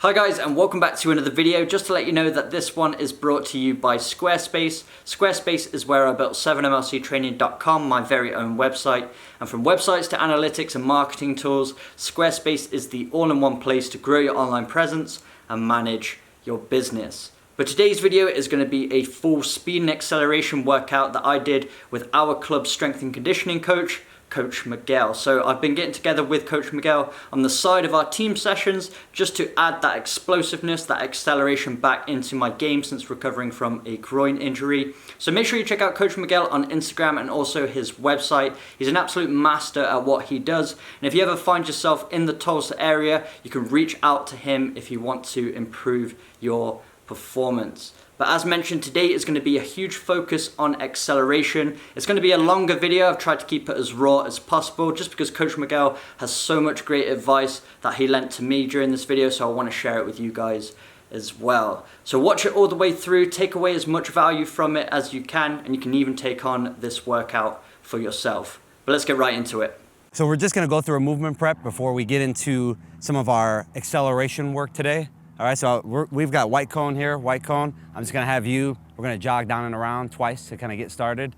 Hi guys, and welcome back to another video. Just to let you know that this one is brought to you by Squarespace. Squarespace is where I built 7mlctraining.com, my very own website. And from websites to analytics and marketing tools, Squarespace is the all-in-one place to grow your online presence and manage your business. But today's video is going to be a full speed and acceleration workout that I did with our club's strength and conditioning coach, Coach Miguel. So I've been getting together with Coach Miguel on the side of our team sessions just to add that explosiveness, that acceleration back into my game since recovering from a groin injury. So make sure you check out Coach Miguel on Instagram and also his website. He's an absolute master at what he does. And if you ever find yourself in the Tulsa area, you can reach out to him if you want to improve your performance. But as mentioned, today is going to be a huge focus on acceleration. It's going to be a longer video. I've tried to keep it as raw as possible just because Coach Miguel has so much great advice that he lent to me during this video, so I want to share it with you guys as well. So watch it all the way through, take away as much value from it as you can, and you can even take on this workout for yourself. But let's get right into it. So we're just going to go through a movement prep before we get into some of our acceleration work today. All right, so we've got white cone here, white cone. I'm just gonna have we're gonna jog down and around twice to kind of get started.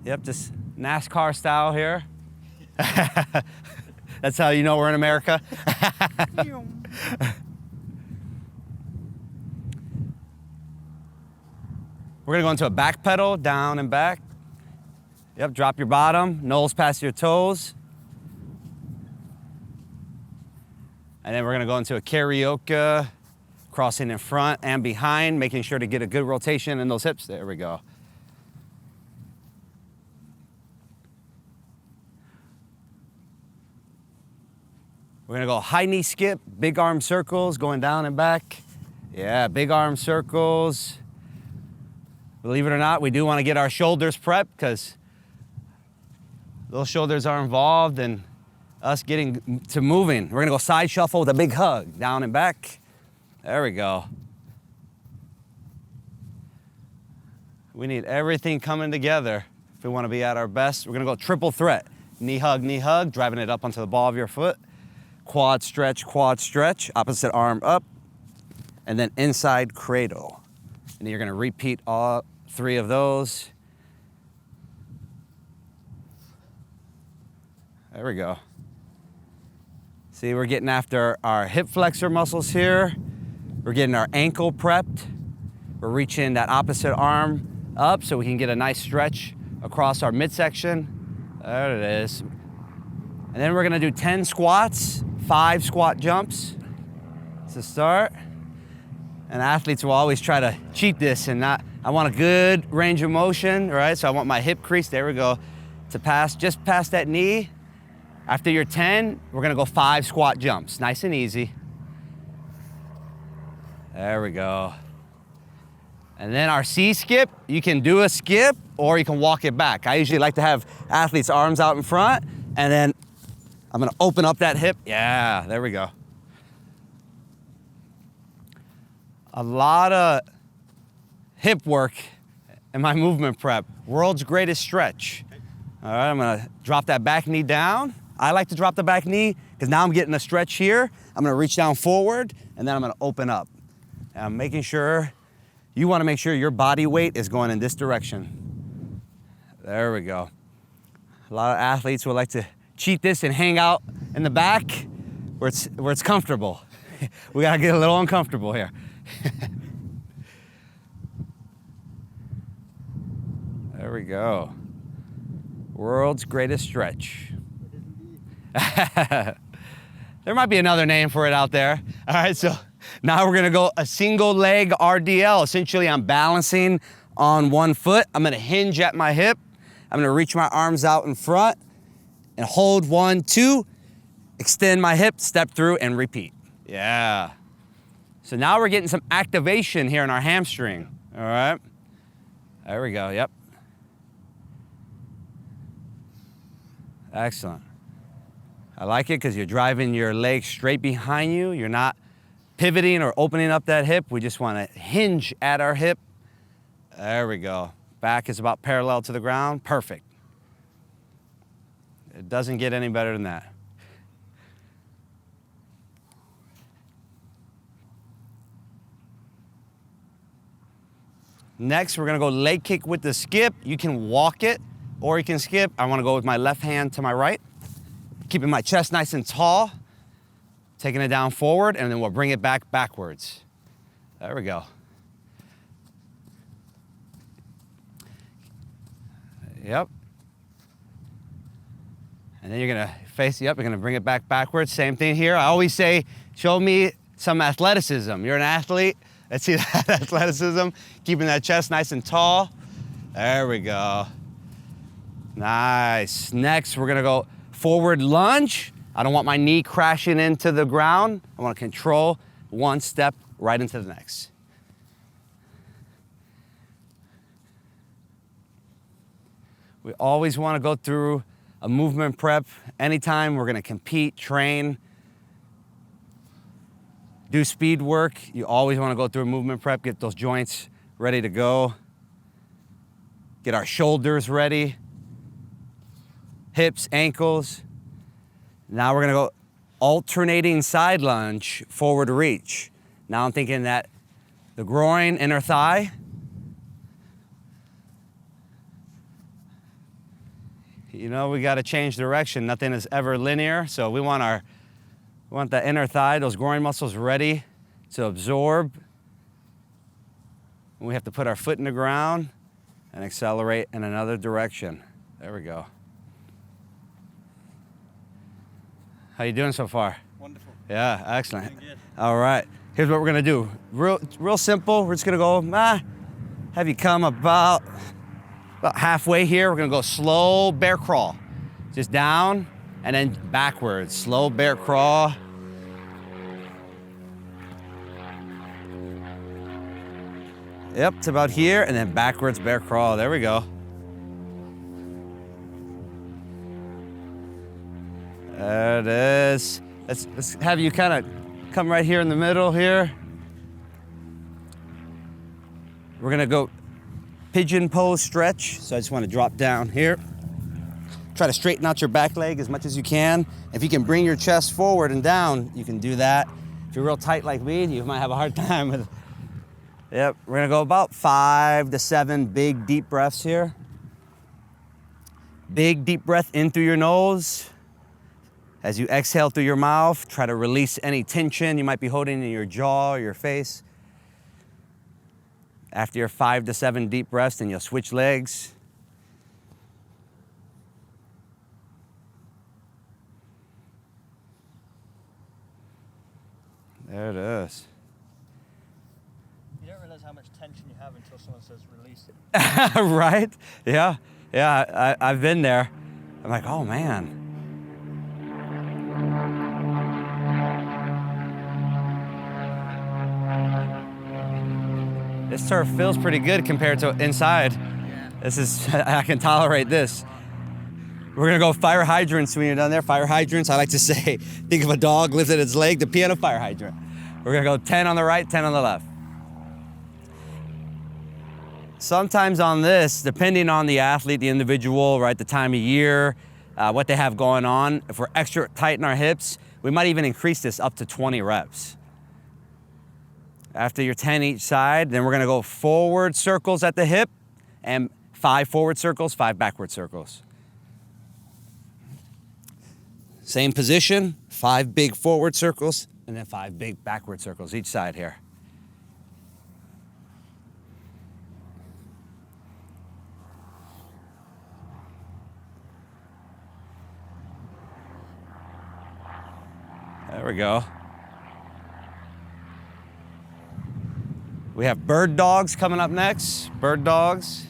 Yep, just NASCAR style here. That's how you know we're in America. We're gonna go into a back pedal, down and back. Yep, drop your bottom, nose past your toes. And then we're gonna go into a karaoke, crossing in front and behind, making sure to get a good rotation in those hips. There we go. We're gonna go high knee skip, big arm circles, going down and back. Yeah, big arm circles. Believe it or not, we do wanna get our shoulders prepped because those shoulders are involved in us getting to moving. We're gonna go side shuffle with a big hug, down and back. There we go. We need everything coming together if we wanna be at our best. We're gonna go triple threat. Knee hug, driving it up onto the ball of your foot. Quad stretch, opposite arm up. And then inside cradle. And you're gonna repeat all three of those. There we go. See, we're getting after our hip flexor muscles here. We're getting our ankle prepped. We're reaching that opposite arm up so we can get a nice stretch across our midsection. There it is. And then we're gonna do 10 squats, 5 squat jumps to start. And athletes will always try to cheat this and I want a good range of motion, right? So I want my hip crease, there we go, to pass just past that knee. After your 10, we're gonna go 5 squat jumps, nice and easy. There we go. And then our C skip, you can do a skip or you can walk it back. I usually like to have athletes' arms out in front and then I'm gonna open up that hip. Yeah, there we go. A lot of hip work in my movement prep. World's greatest stretch. All right, I'm gonna drop that back knee down. I like to drop the back knee because now I'm getting a stretch here. I'm gonna reach down forward and then I'm gonna open up. And I'm making sure, you wanna make sure your body weight is going in this direction. There we go. A lot of athletes would like to cheat this and hang out in the back where it's comfortable. We gotta get a little uncomfortable here. There we go. World's greatest stretch. There might be another name for it out there. All right, so now we're gonna go a single leg RDL. Essentially, I'm balancing on one foot. I'm gonna hinge at my hip. I'm gonna reach my arms out in front and hold 1, 2, extend my hip, step through and repeat. Yeah. So now we're getting some activation here in our hamstring, all right? There we go, yep. Excellent. I like it because you're driving your legs straight behind you. You're not pivoting or opening up that hip. We just want to hinge at our hip. There we go. Back is about parallel to the ground. Perfect. It doesn't get any better than that. Next, we're gonna go leg kick with the skip. You can walk it or you can skip. I wanna go with my left hand to my right, keeping my chest nice and tall, taking it down forward, and then we'll bring it back backwards. There we go. Yep. And then you're gonna face, yep, you're gonna bring it back backwards. Same thing here. I always say, show me some athleticism. You're an athlete. Let's see that athleticism. Keeping that chest nice and tall. There we go. Nice. Next, we're gonna go forward lunge. I don't want my knee crashing into the ground. I wanna control one step right into the next. We always wanna go through a movement prep. Anytime we're gonna compete, train, do speed work, you always wanna go through a movement prep, get those joints ready to go, get our shoulders ready, hips, ankles. Now we're gonna go alternating side lunge, forward reach. Now I'm thinking that the groin, inner thigh, you know, we gotta change direction. Nothing is ever linear, so we want the inner thigh, those groin muscles ready to absorb. And we have to put our foot in the ground and accelerate in another direction. There we go. How you doing so far? Wonderful. Yeah, excellent. Doing good. All right, here's what we're gonna do. Real simple. We're just gonna go, have you come about halfway here. We're gonna go slow bear crawl. Just down and then backwards. Slow bear crawl. Yep, to about here and then backwards bear crawl. There we go. There it is. Let's have you kind of come right here in the middle here. We're gonna go pigeon pose stretch. So I just want to drop down here. Try to straighten out your back leg as much as you can. If you can bring your chest forward and down, you can do that. If you're real tight like me, you might have a hard time with. Yep, we're gonna go about 5 to 7 big deep breaths here. Big deep breath in through your nose. As you exhale through your mouth, try to release any tension you might be holding in your jaw or your face. After your 5 to 7 deep breaths, then you'll switch legs. There it is. You don't realize how much tension you have until someone says release it. Right? Yeah, I've been there. I'm like, oh man. This turf feels pretty good compared to inside. Yeah. This is, I can tolerate this. We're gonna go fire hydrants when you're done there. Fire hydrants, I like to say, think of a dog lifted its leg, the piano fire hydrant. We're gonna go 10 on the right, 10 on the left. Sometimes on this, depending on the athlete, the individual, right, the time of year, what they have going on, if we're extra tight in our hips, we might even increase this up to 20 reps. After your 10 each side, then we're gonna go forward circles at the hip and 5 forward circles, 5 backward circles. Same position, 5 big forward circles and then 5 big backward circles each side here. There we go. We have bird dogs coming up next. Bird dogs.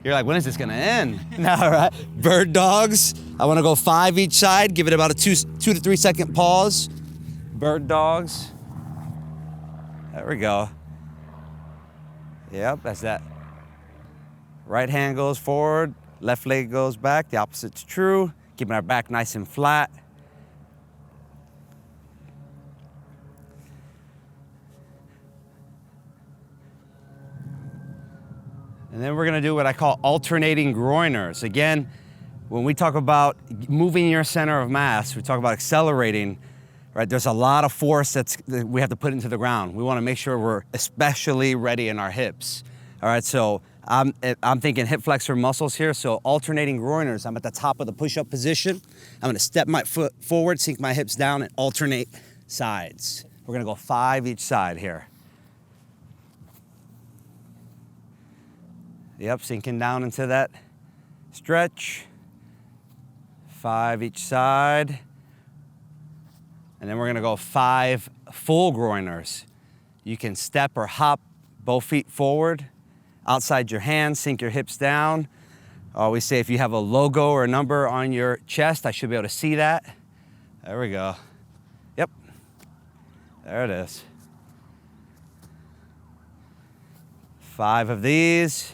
You're like, when is this gonna end? No, right? Bird dogs. I wanna go 5 each side. Give it about a 2 to 3 second pause. Bird dogs. There we go. Yep, that's that. Right hand goes forward, left leg goes back. The opposite's true. Keeping our back nice and flat. And then we're gonna do what I call alternating groiners. Again, when we talk about moving your center of mass, we talk about accelerating, right? There's a lot of force that we have to put into the ground. We want to make sure we're especially ready in our hips. All right, so I'm thinking hip flexor muscles here, so alternating groiners. I'm at the top of the push-up position. I'm gonna step my foot forward, sink my hips down, and alternate sides. We're gonna go 5 each side here. Yep, sinking down into that stretch. 5 each side. And then we're gonna go 5 full groiners. You can step or hop both feet forward, outside your hands, sink your hips down. I always say if you have a logo or a number on your chest, I should be able to see that. There we go. Yep, there it is. 5 of these.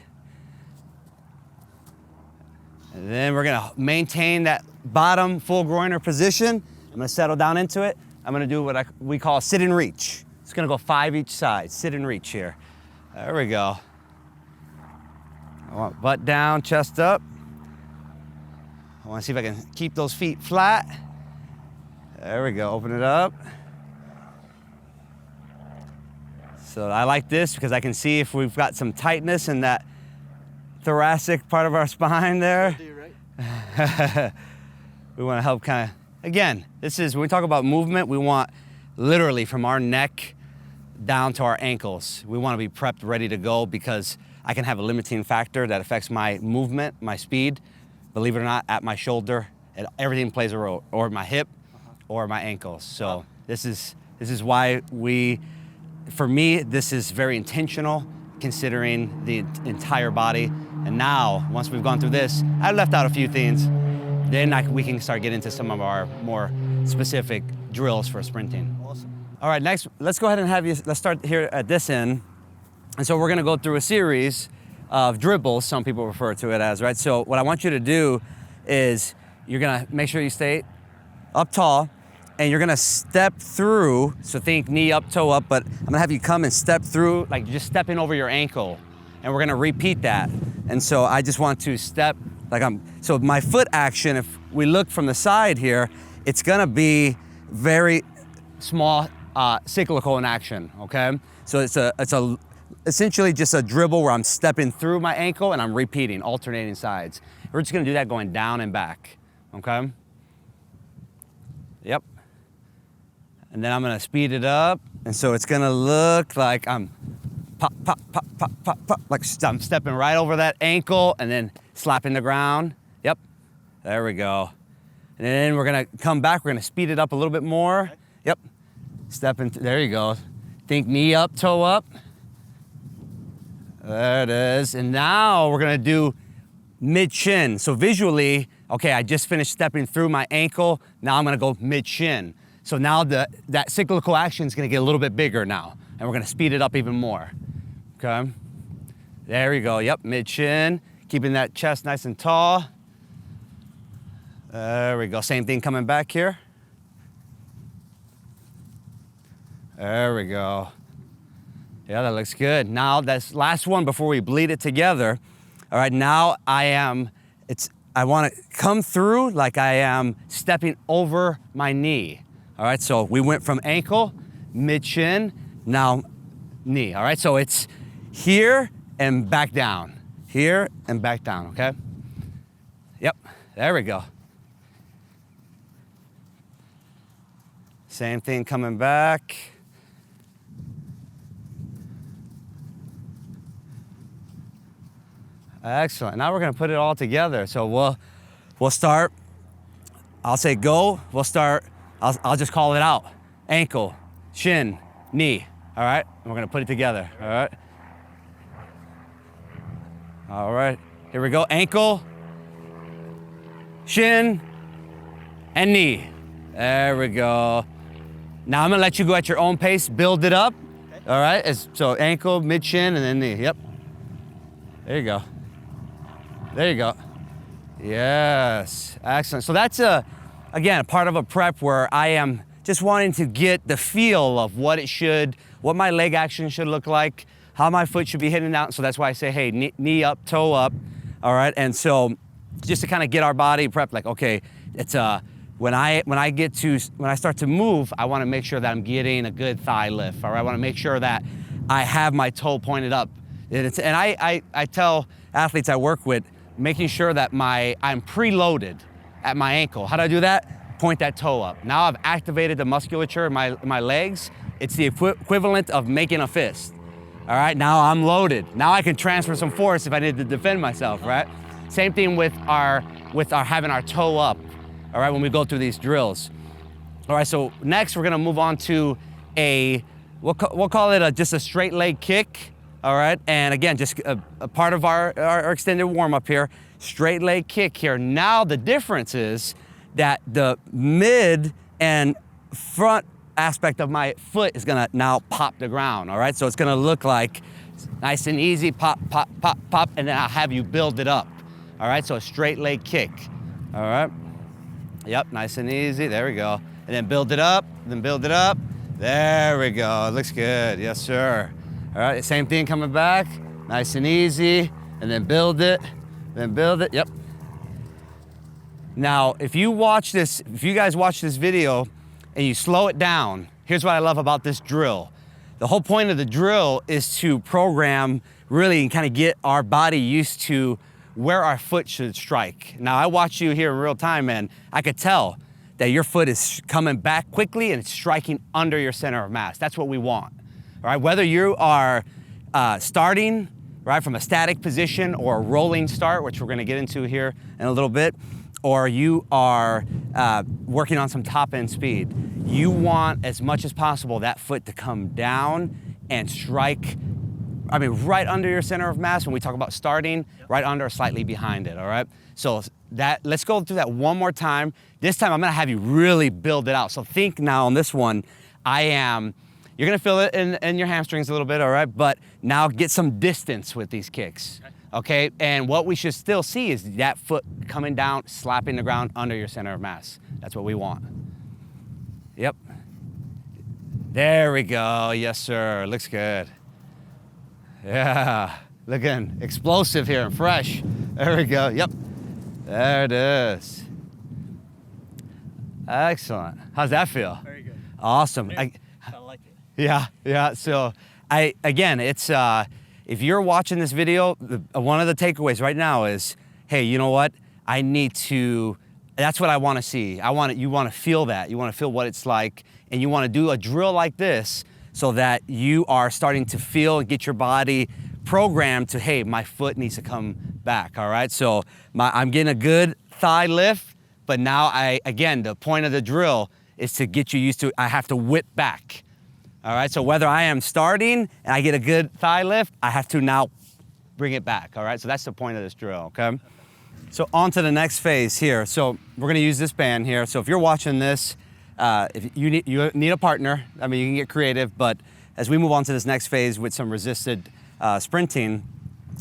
And then we're gonna maintain that bottom full groiner position. I'm gonna settle down into it. I'm gonna do what we call sit and reach. It's gonna go 5 each side, sit and reach here. There we go. I want butt down, chest up. I wanna see if I can keep those feet flat. There we go, open it up. So I like this because I can see if we've got some tightness in that thoracic part of our spine there. We wanna help kind of, again, this is, when we talk about movement, we want literally from our neck down to our ankles. We wanna be prepped, ready to go, because I can have a limiting factor that affects my movement, my speed, believe it or not, at my shoulder. Everything plays a role, or my hip, or my ankles. So this is why for me, this is very intentional, considering the entire body. And now, once we've gone through this, I left out a few things, then we can start getting into some of our more specific drills for sprinting. Awesome. All right, next, let's go ahead and let's start here at this end. And so we're gonna go through a series of dribbles, some people refer to it as, right? So what I want you to do is you're gonna make sure you stay up tall, and you're gonna step through, so think knee up, toe up, but I'm gonna have you come and step through, like just stepping over your ankle, and we're gonna repeat that. And so I just want to step, so my foot action, if we look from the side here, it's gonna be very small cyclical in action, okay? So it's essentially just a dribble where I'm stepping through my ankle and I'm repeating, alternating sides. We're just gonna do that going down and back, okay? Yep. And then I'm gonna speed it up. And so it's gonna look like I'm pop, pop, pop, pop, pop, pop, like I'm stepping right over that ankle and then slapping the ground. Yep, there we go. And then we're gonna come back, we're gonna speed it up a little bit more. Yep, stepping, there you go. Think knee up, toe up. There it is. And now we're gonna do mid-shin. So visually, okay, I just finished stepping through my ankle. Now I'm gonna go mid-shin. So now that cyclical action is gonna get a little bit bigger now, and we're gonna speed it up even more, okay? There we go, yep, mid-shin, keeping that chest nice and tall. There we go, same thing coming back here. There we go. Yeah, that looks good. Now, that's last one before we bleed it together. All right, now I wanna come through like I am stepping over my knee. All right, so we went from ankle, mid-shin, now knee. All right, so it's here and back down. Here and back down, okay? Yep, there we go. Same thing coming back. Excellent, now we're gonna put it all together. So we'll start, I'll say go, we'll start, I'll just call it out. Ankle, shin, knee, all right? And we're gonna put it together, all right? All right, here we go. Ankle, shin, and knee. There we go. Now I'm gonna let you go at your own pace, build it up, okay. All right? So ankle, mid-shin, and then knee, yep. There you go. There you go. Yes, excellent. So that's again, a part of a prep where I am just wanting to get the feel of what my leg action should look like, how my foot should be hitting out. So that's why I say, hey, knee up, toe up, all right? And so just to kind of get our body prepped, like, okay, it's when I start to move, I want to make sure that I'm getting a good thigh lift, all right? I want to make sure that I have my toe pointed up. And I tell athletes I work with, making sure that I'm preloaded at my ankle. How do I do that? Point that toe up. Now I've activated the musculature in my legs. It's the equivalent of making a fist. All right, now I'm loaded. Now I can transfer some force if I need to defend myself, right? Same thing with our having our toe up, all right, when we go through these drills. All right, so next we're gonna move on to we'll call it just a straight leg kick, all right? And again, just a part of our extended warm up here, straight leg kick here. Now the difference is that the mid and front aspect of my foot is gonna now pop the ground, all right? So it's gonna look like nice and easy, pop, pop, pop, pop, and then I'll have you build it up, all right? So a straight leg kick, all right? Yep, nice and easy, there we go. And then build it up, then build it up. There we go, it looks good, yes sir. All right, same thing coming back, nice and easy, and then build it, yep. Now, if you guys watch this video and you slow it down, here's what I love about this drill. The whole point of the drill is to program really and kind of get our body used to where our foot should strike. Now, I watch you here in real time, and I could tell that your foot is coming back quickly and it's striking under your center of mass. That's what we want, all right? Whether you are starting, right, from a static position or a rolling start, which we're gonna get into here in a little bit, or you are working on some top end speed, you want as much as possible that foot to come down and strike, right under your center of mass. When we talk about starting, right under or slightly behind it, all right? So let's go through that one more time. This time I'm gonna have you really build it out. So think now on this one, you're gonna feel it in your hamstrings a little bit, all right? But now get some distance with these kicks. Okay, and what we should still see is that foot coming down, slapping the ground under your center of mass. That's what we want. Yep. There we go, yes sir, looks good. Yeah, looking explosive here and fresh. There we go, yep. There it is. Excellent, how's that feel? Very good. Awesome. I like it. Yeah, so again, it's, if you're watching this video, one of the takeaways right now is, hey, you know what? That's what I want to see. You want to feel that. You want to feel what it's like, and you want to do a drill like this so that you are starting to feel and get your body programmed to, hey, my foot needs to come back, all right? So I'm getting a good thigh lift, but now again, the point of the drill is to get you used to, I have to whip back. All right, so whether I am starting and I get a good thigh lift, I have to now bring it back, all right? So that's the point of this drill, okay? So on to the next phase here. So we're gonna use this band here. So if you're watching this, if you need a partner, you can get creative, but as we move on to this next phase with some resisted sprinting,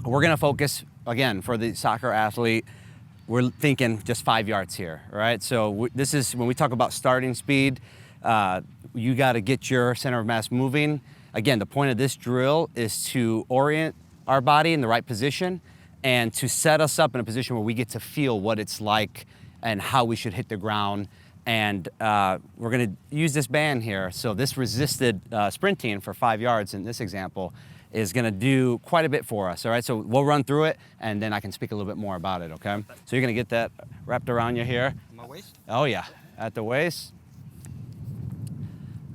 we're gonna focus, again, for the soccer athlete, we're thinking just 5 yards here, all right? So this is, when we talk about starting speed, you got to get your center of mass moving. Again, the point of this drill is to orient our body in the right position and to set us up in a position where we get to feel what it's like and how we should hit the ground. And we're going to use this band here. So this resisted sprinting for 5 yards in this example is going to do quite a bit for us, all right? So we'll run through it, and then I can speak a little bit more about it, okay? So you're going to get that wrapped around you here. My waist? Oh, yeah, at the waist.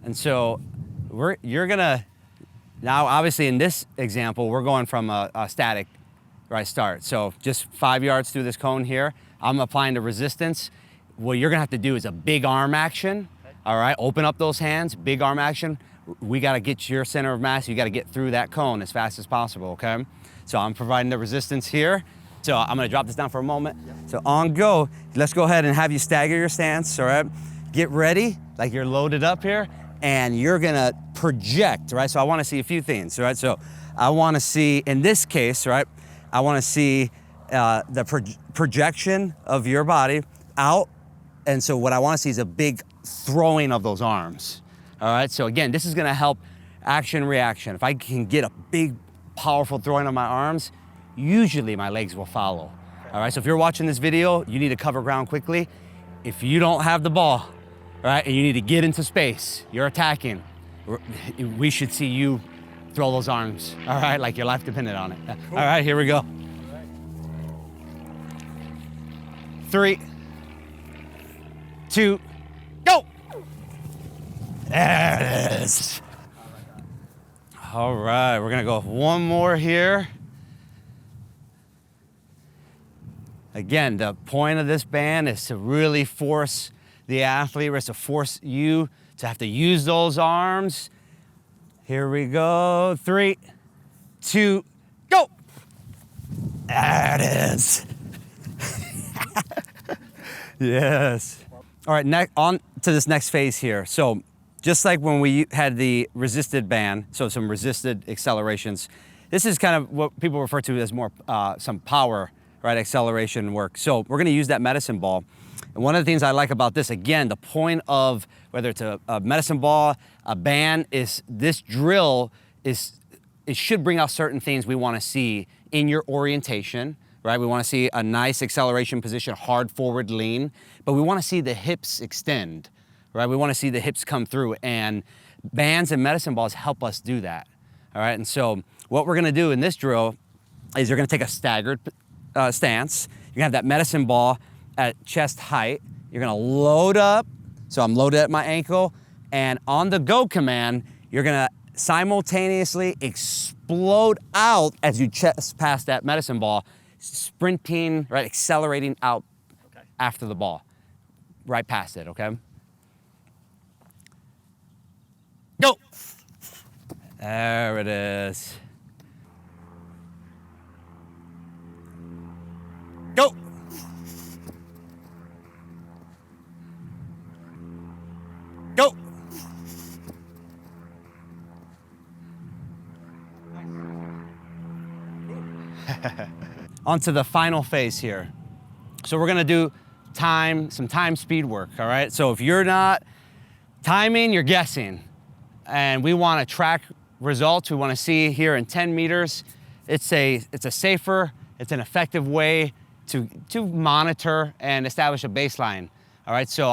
And so you're gonna, now obviously in this example, we're going from a static start. So just 5 yards through this cone here, I'm applying the resistance. What you're gonna have to do is a big arm action, all right? Open up those hands, big arm action. We gotta get your center of mass, you gotta get through that cone as fast as possible, okay? So I'm providing the resistance here. So I'm gonna drop this down for a moment. So on go, let's go ahead and have you stagger your stance, all right? Get ready, like you're loaded up here, and you're gonna project, right? So I wanna see a few things, right? So I wanna see, in this case, right? I wanna see the projection of your body out. And so what I wanna see is a big throwing of those arms, all right? So again, this is gonna help action reaction. If I can get a big, powerful throwing of my arms, usually my legs will follow, All right, so if you're watching this video, you need to cover ground quickly. If you don't have the ball, all right, and you need to get into space, you're attacking, we should see you throw those arms, all right, like your life depended on it. Cool. All right, here we go. 3, 2, go! There it is. All right, we're gonna go one more here. Again, the point of this band is to really force the athlete, is to force you to have to use those arms. Here we go. 3, 2, go! There it is. Yes. All right, on to this next phase here. So just like when we had the resisted band, so some resisted accelerations, this is kind of what people refer to as more some power, right, acceleration work. So we're gonna use that medicine ball. And one of the things I like about this, again, the point of whether it's a medicine ball, a band, is this drill it should bring out certain things we wanna see in your orientation, right? We wanna see a nice acceleration position, hard forward lean, but we wanna see the hips extend, right? We wanna see the hips come through, and bands and medicine balls help us do that, all right? And so what we're gonna do in this drill is you're gonna take a staggered stance. You're gonna have that medicine ball at chest height. You're gonna load up, so I'm loaded at my ankle, and on the go command, you're gonna simultaneously explode out as you chest past that medicine ball, sprinting, right, accelerating out after the ball, right past it, okay? Go! There it is. Go! Go! On to the final phase here. So we're gonna do some time speed work, all right? So if you're not timing, you're guessing. And we wanna track results. We wanna see here in 10 meters. It's a safer, it's an effective way to monitor and establish a baseline, all right? So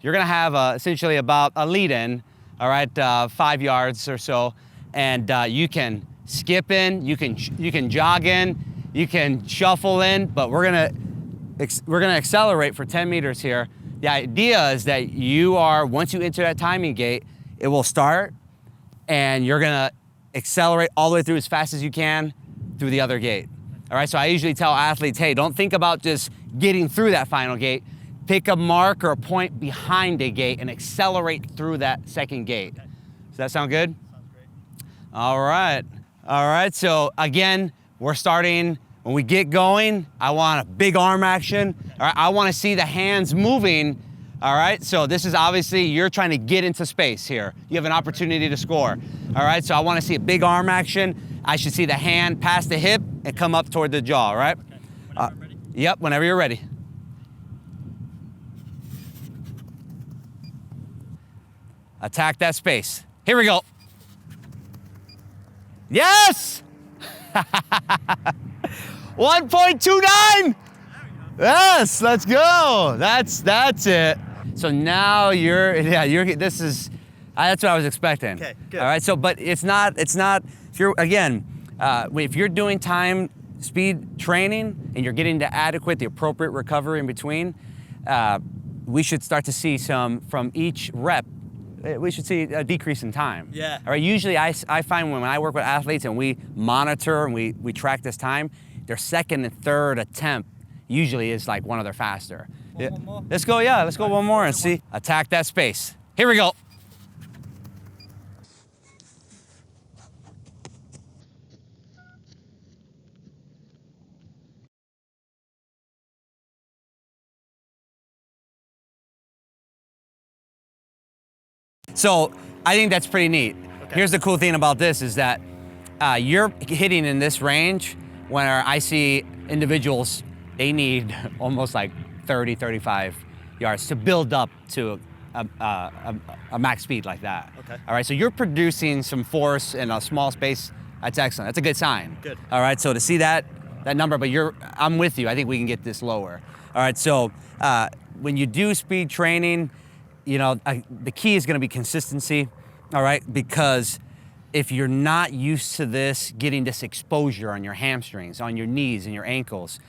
you're gonna have essentially about a lead in, all right, 5 yards or so, and you can skip in, you can jog in, you can shuffle in, but we're gonna accelerate for 10 meters here. The idea is that once you enter that timing gate, it will start, and you're gonna accelerate all the way through as fast as you can through the other gate. All right, so I usually tell athletes, hey, don't think about just getting through that final gate. Pick a mark or a point behind a gate and accelerate through that second gate. Okay. Does that sound good? Sounds great. All right, so again, we're starting, when we get going, I want a big arm action. All right, I wanna see the hands moving. All right, so this is obviously, you're trying to get into space here. You have an opportunity to score. All right, so I wanna see a big arm action. I should see the hand past the hip and come up toward the jaw, all right? Okay. Whenever I'm ready? Yep, whenever you're ready. Attack that space. Here we go. Yes! 1.29! Yes, let's go. That's it. So now that's what I was expecting. Okay, good. All right, so, but it's not, if you're doing time speed training and you're getting the appropriate recovery in between, we should start to see from each rep, we should see a decrease in time. Yeah. All right, usually I find when I work with athletes and we monitor and we track this time, their second and third attempt usually is like one of their faster. One more? Let's go one more and see. Attack that space. Here we go. So I think that's pretty neat. Okay. Here's the cool thing about this is that you're hitting in this range where I see individuals, they need almost like 30, 35 yards to build up to a max speed like that. Okay. All right, so you're producing some force in a small space. That's excellent. That's a good sign. Good. All right, so to see that that number, but I'm with you. I think we can get this lower. All right, so when you do speed training, you know, the key is gonna be consistency, all right? Because if you're not used to this, getting this exposure on your hamstrings, on your knees and your ankles,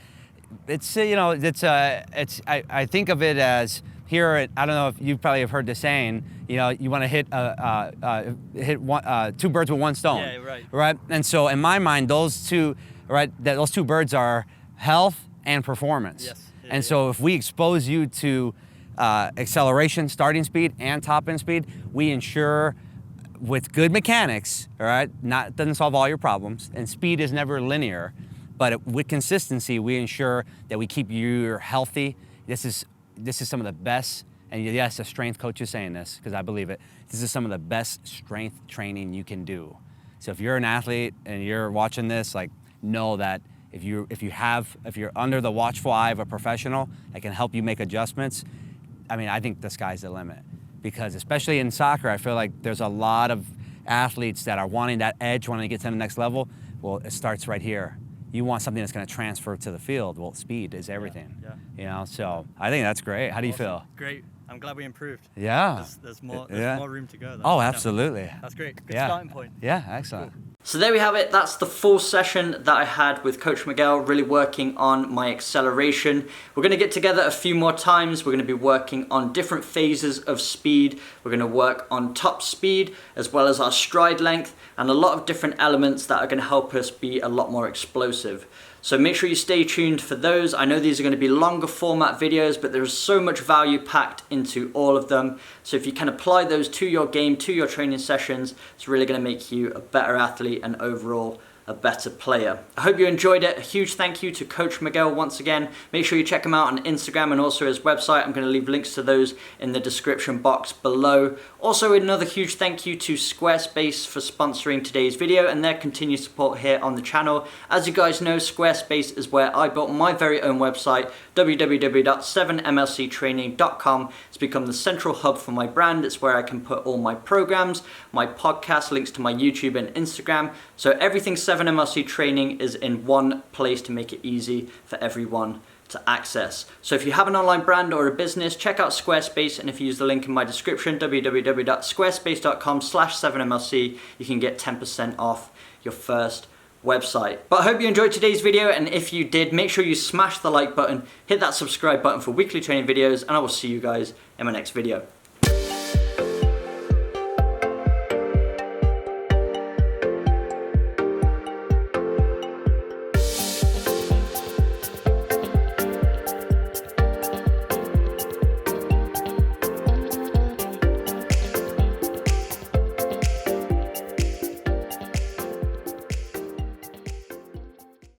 it's, you know, I think of it as, here, I don't know if you probably have heard the saying, you know, you want to hit two birds with one stone. Yeah, right. Right? And so in my mind, those two birds are health and performance. Yes. Yeah, and so if we expose you to acceleration, starting speed, and top end speed, we ensure with good mechanics, all right, doesn't solve all your problems, and speed is never linear, but with consistency, we ensure that we keep you healthy. This is some of the best, and yes, a strength coach is saying this because I believe it. This is some of the best strength training you can do. So if you're an athlete and you're watching this, like, know that if you're under the watchful eye of a professional that can help you make adjustments, I mean, I think the sky's the limit. Because especially in soccer, I feel like there's a lot of athletes that are wanting that edge, wanting to get to the next level. Well, it starts right here. You want something that's going to transfer to the field. Well, speed is everything. Yeah. You know, so I think that's great. How do you feel? Great. I'm glad we improved. Yeah. There's more room to go. Oh, absolutely. That's great. Good Yeah. starting point. Yeah, excellent. Cool. So there we have it. That's the full session that I had with Coach Miguel, really working on my acceleration. We're going to get together a few more times. We're going to be working on different phases of speed. We're going to work on top speed as well as our stride length and a lot of different elements that are going to help us be a lot more explosive. So make sure you stay tuned for those. I know these are going to be longer format videos, but there's so much value packed into all of them. So if you can apply those to your game, to your training sessions, it's really going to make you a better athlete and overall a better player. I hope you enjoyed it. A huge thank you to Coach Miguel once again. Make sure you check him out on Instagram and also his website. I'm going to leave links to those in the description box below. Also, another huge thank you to Squarespace for sponsoring today's video and their continued support here on the channel. As you guys know, Squarespace is where I built my very own website, www.7mlctraining.com. It's become the central hub for my brand. It's where I can put all my programs, my podcast, links to my YouTube and Instagram. So everything 7MLC Training is in one place to make it easy for everyone to access. So if you have an online brand or a business, check out Squarespace, and if you use the link in my description, www.squarespace.com/7mlc, you can get 10% off your first website. But I hope you enjoyed today's video, and if you did, make sure you smash the like button, hit that subscribe button for weekly training videos, and I will see you guys in my next video.